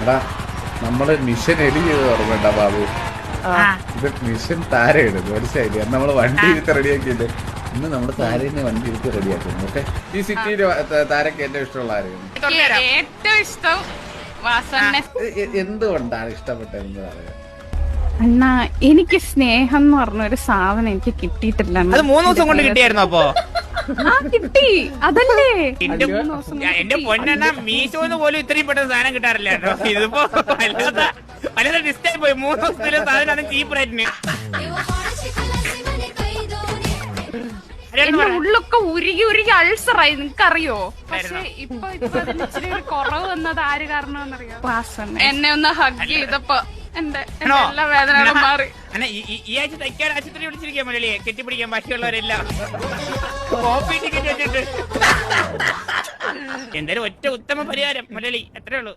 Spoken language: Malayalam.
എടാ നമ്മള് മിഷൻ എലി ചെയ്ത് ഓർമ്മണ്ട ബാബു. ഇത് മിഷൻ താരയാണ് മനസ്സിലായില്ലേ? നമ്മള് വണ്ടി ഇരുത്ത് റെഡിയാക്കിയില്ലേ? ഇന്ന് നമ്മുടെ താരേനെ വണ്ടി ഇരുത്ത് റെഡിയാക്കുന്നു. ഓക്കെ, ഈ സിറ്റിയില് താരക്ക് ഏറ്റവും ഇഷ്ടമുള്ള ആരെയാണ്? ഏറ്റവും ഇഷ്ടം എന്തുകൊണ്ടാണ് ഇഷ്ടപ്പെട്ടതെന്ന് പറയാം. അണ്ണാ, എനിക്ക് സ്നേഹം എന്ന് പറഞ്ഞ ഒരു സാധനം എനിക്ക് കിട്ടിയിട്ടില്ല. അത് 3 ദിവസം കൊണ്ട് കിട്ടിയായിരുന്നു. അപ്പൊ കിട്ടി അതല്ലേ എന്റെ പൊന്നെണ്ണ മീശോന്ന് പോലും ഇത്രയും പെട്ടെന്ന് സാധനം കിട്ടാറില്ല കേട്ടോ. ഇതിപ്പോ വല്ലാതെ ഡിസ്റ്റൈ പോയി. 3 ദിവസത്തിലെ സാധനം ചീപ്പ് റേറ്റിന്. എന്റെ ഉള്ളൊക്കെ ഉരുകി ഉരുകി അൾസറായി, നിനക്കറിയോ? പക്ഷെ ഇപ്പൊ അതിന് ഇച്ചിരി ഒരു കുറവ് വന്നത് ആര് കാരണമെന്നറിയോ? എന്നെ ഒന്ന് ഹഗ് ചെയ്തപ്പോ എന്റെ എല്ലാ വേദനകളും മാറി. ഈ ആഴ്ച തയ്ക്കാൻ ആശുപത്രി വിളിച്ചിരിക്കാൻ മുരളിയെ കെട്ടിപ്പിടിക്കാൻ ബാക്കിയുള്ളവരെല്ലാം കോപ്പി ടിക്കറ്റ് വെച്ചിട്ട്. എന്തായാലും ഒറ്റ ഉത്തമ പരിഹാരം മുരളി, അത്രേ ഉള്ളൂ.